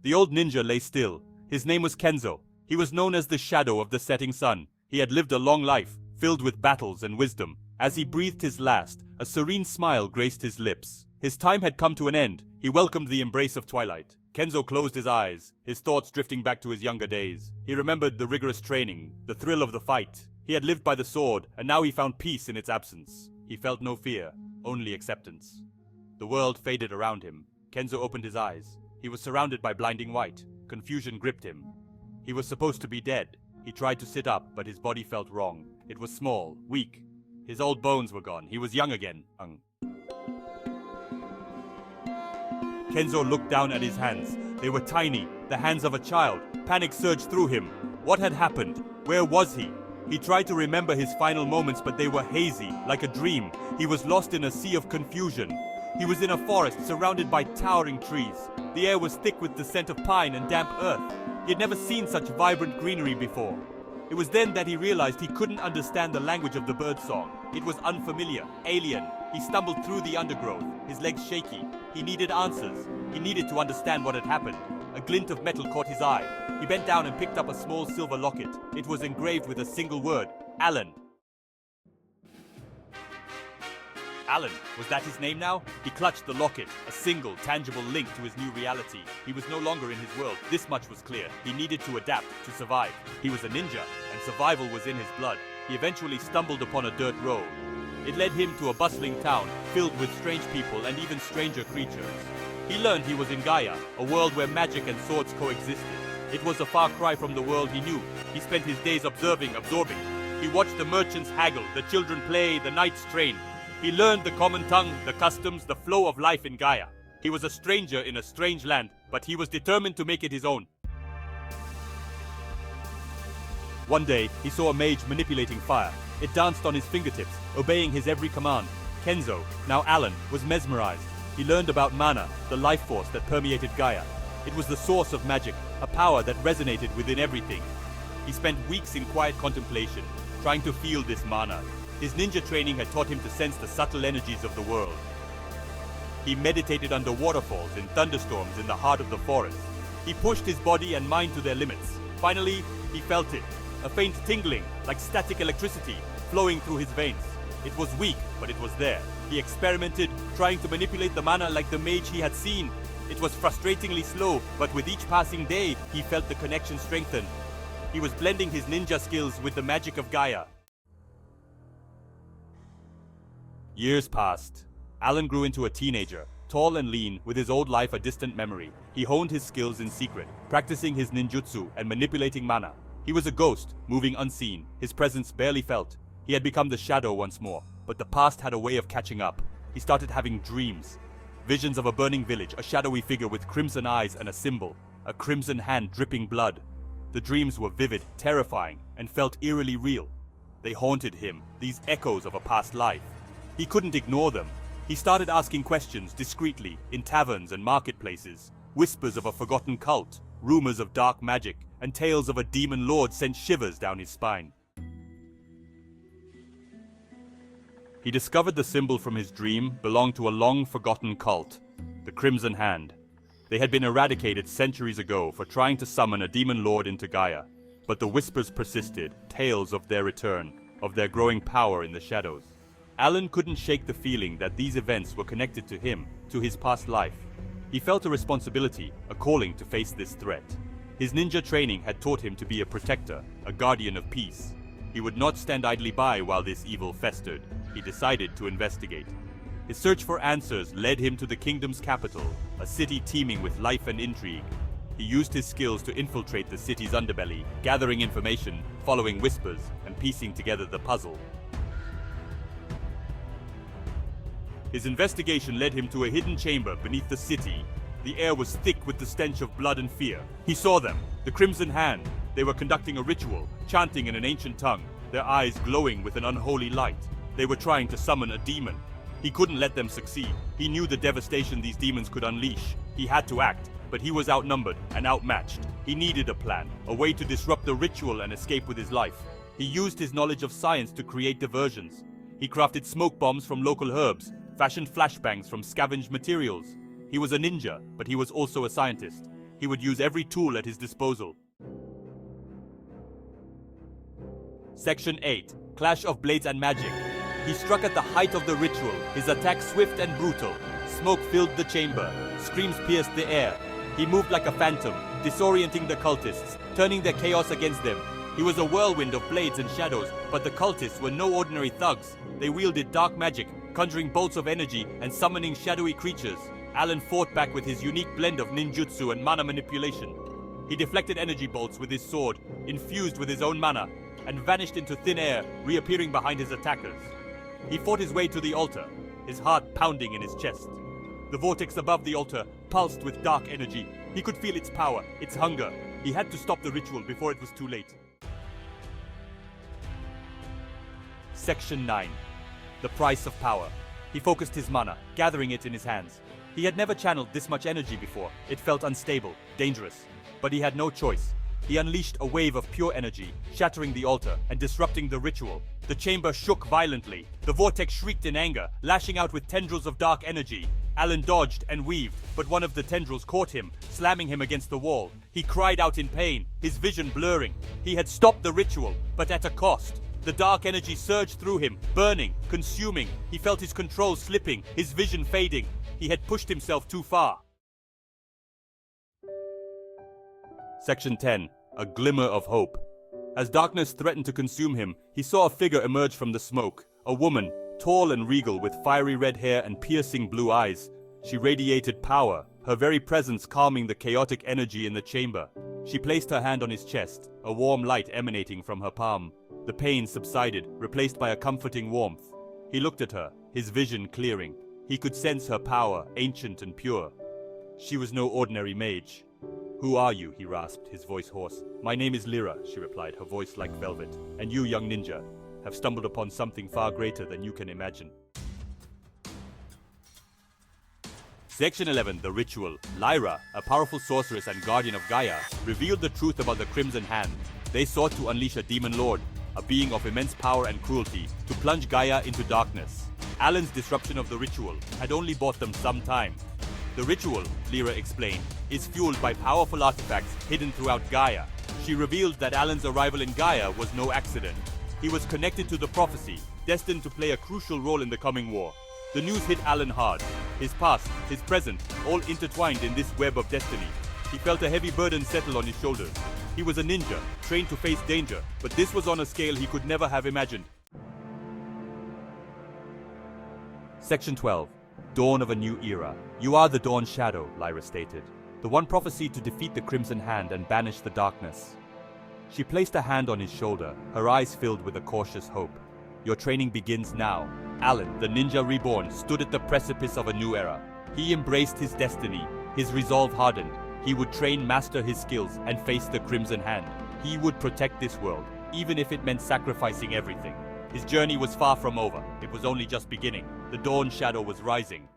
The old ninja lay still. His name was Kenzo. He was known as the shadow of the setting sun. He had lived a long life, filled with battles and wisdom. As he breathed his last, a serene smile graced his lips. His time had come to an end. He welcomed the embrace of Twilight. Kenzo closed his eyes, his thoughts drifting back to his younger days. He remembered the rigorous training, the thrill of the fight. He had lived by the sword, and now he found peace in its absence. He felt no fear, only acceptance. The world faded around him. Kenzo opened his eyes. He was surrounded by blinding white. Confusion gripped him. He was supposed to be dead. He tried to sit up, but his body felt wrong. It was small, weak. His old bones were gone. He was young again. Kenzo looked down at his hands. They were tiny, the hands of a child. Panic surged through him. What had happened? Where was he? He tried to remember his final moments, but they were hazy, like a dream. He was lost in a sea of confusion. He was in a forest surrounded by towering trees. The air was thick with the scent of pine and damp earth. He had never seen such vibrant greenery before. It was then that he realized he couldn't understand the language of the bird song. It was unfamiliar, alien. He stumbled through the undergrowth, his legs shaky. He needed answers. He needed to understand what had happened. A glint of metal caught his eye. He bent down and picked up a small silver locket. It was engraved with a single word, Alan. Alan, was that his name now? He clutched the locket, a single, tangible link to his new reality. He was no longer in his world. This much was clear. He needed to adapt, to survive. He was a ninja, and survival was in his blood. He eventually stumbled upon a dirt road. It led him to a bustling town, filled with strange people and even stranger creatures. He learned he was in Gaia, a world where magic and swords coexisted. It was a far cry from the world he knew. He spent his days observing, absorbing. He watched the merchants haggle, the children play, the knights train. He learned the common tongue, the customs, the flow of life in Gaia. He was a stranger in a strange land, but he was determined to make it his own. One day, he saw a mage manipulating fire. It danced on his fingertips, obeying his every command. Kenzo, now Alan, was mesmerized. He learned about mana, the life force that permeated Gaia. It was the source of magic, a power that resonated within everything. He spent weeks in quiet contemplation, trying to feel this mana. His ninja training had taught him to sense the subtle energies of the world. He meditated under waterfalls, in thunderstorms, in the heart of the forest. He pushed his body and mind to their limits. Finally, he felt it. A faint tingling, like static electricity, flowing through his veins. It was weak, but it was there. He experimented, trying to manipulate the mana like the mage he had seen. It was frustratingly slow, but with each passing day, he felt the connection strengthen. He was blending his ninja skills with the magic of Gaia. Years passed. Alan grew into a teenager, tall and lean, with his old life a distant memory. He honed his skills in secret, practicing his ninjutsu and manipulating mana. He was a ghost, moving unseen, his presence barely felt. He had become the shadow once more, but the past had a way of catching up. He started having dreams. Visions of a burning village, a shadowy figure with crimson eyes and a symbol, a crimson hand dripping blood. The dreams were vivid, terrifying, and felt eerily real. They haunted him, these echoes of a past life. He couldn't ignore them. He started asking questions discreetly, in taverns and marketplaces. Whispers of a forgotten cult, rumors of dark magic, and tales of a demon lord sent shivers down his spine. He discovered the symbol from his dream belonged to a long-forgotten cult, the Crimson Hand. They had been eradicated centuries ago for trying to summon a demon lord into Gaia. But the whispers persisted, tales of their return, of their growing power in the shadows. Alan couldn't shake the feeling that these events were connected to him, to his past life. He felt a responsibility, a calling to face this threat. His ninja training had taught him to be a protector, a guardian of peace. He would not stand idly by while this evil festered. He decided to investigate. His search for answers led him to the kingdom's capital, a city teeming with life and intrigue. He used his skills to infiltrate the city's underbelly, gathering information, following whispers, and piecing together the puzzle. His investigation led him to a hidden chamber beneath the city. The air was thick with the stench of blood and fear. He saw them, the Crimson Hand. They were conducting a ritual, chanting in an ancient tongue, their eyes glowing with an unholy light. They were trying to summon a demon. He couldn't let them succeed. He knew the devastation these demons could unleash. He had to act, but he was outnumbered and outmatched. He needed a plan, a way to disrupt the ritual and escape with his life. He used his knowledge of science to create diversions. He crafted smoke bombs from local herbs, fashioned flashbangs from scavenged materials. He was a ninja, but he was also a scientist. He would use every tool at his disposal. Section 8. Clash of Blades and Magic. He struck at the height of the ritual, his attack swift and brutal. Smoke filled the chamber, screams pierced the air. He moved like a phantom, disorienting the cultists, turning their chaos against them. He was a whirlwind of blades and shadows, but the cultists were no ordinary thugs. They wielded dark magic, conjuring bolts of energy and summoning shadowy creatures. Alan fought back with his unique blend of ninjutsu and mana manipulation. He deflected energy bolts with his sword, infused with his own mana, and vanished into thin air, reappearing behind his attackers. He fought his way to the altar, his heart pounding in his chest. The vortex above the altar pulsed with dark energy. He could feel its power, its hunger. He had to stop the ritual before it was too late. Section 9. The Price of Power. He focused his mana, gathering it in his hands. He had never channeled this much energy before. It felt unstable, dangerous. But he had no choice. He unleashed a wave of pure energy, shattering the altar and disrupting the ritual. The chamber shook violently. The vortex shrieked in anger, lashing out with tendrils of dark energy. Alan dodged and weaved, but one of the tendrils caught him, slamming him against the wall. He cried out in pain, his vision blurring. He had stopped the ritual, but at a cost. The dark energy surged through him, burning, consuming. He felt his control slipping, his vision fading. He had pushed himself too far. Section 10. A Glimmer of Hope. As darkness threatened to consume him, he saw a figure emerge from the smoke. A woman, tall and regal with fiery red hair and piercing blue eyes. She radiated power, her very presence calming the chaotic energy in the chamber. She placed her hand on his chest, a warm light emanating from her palm. The pain subsided, replaced by a comforting warmth. He looked at her, his vision clearing. He could sense her power, ancient and pure. She was no ordinary mage. "Who are you?" he rasped, his voice hoarse. "My name is Lyra," she replied, her voice like velvet. "And you, young ninja, have stumbled upon something far greater than you can imagine." Section 11. The Ritual. Lyra, a powerful sorceress and guardian of Gaia, revealed the truth about the Crimson Hand. They sought to unleash a demon lord, a being of immense power and cruelty, to plunge Gaia into darkness. Alan's disruption of the ritual had only bought them some time. The ritual, Lyra explained, is fueled by powerful artifacts hidden throughout Gaia. She revealed that Alan's arrival in Gaia was no accident. He was connected to the prophecy, destined to play a crucial role in the coming war. The news hit Alan hard. His past, his present, all intertwined in this web of destiny. He felt a heavy burden settle on his shoulders. He was a ninja, trained to face danger, but this was on a scale he could never have imagined. Section 12. Dawn of a New Era. "You are the Dawn Shadow," Lyra stated. "The one prophesied to defeat the Crimson Hand and banish the darkness." She placed a hand on his shoulder, her eyes filled with a cautious hope. "Your training begins now." Alan, the ninja reborn, stood at the precipice of a new era. He embraced his destiny, his resolve hardened. He would train, master his skills, and face the Crimson Hand. He would protect this world, even if it meant sacrificing everything. His journey was far from over. It was only just beginning. The Dawn Shadow was rising.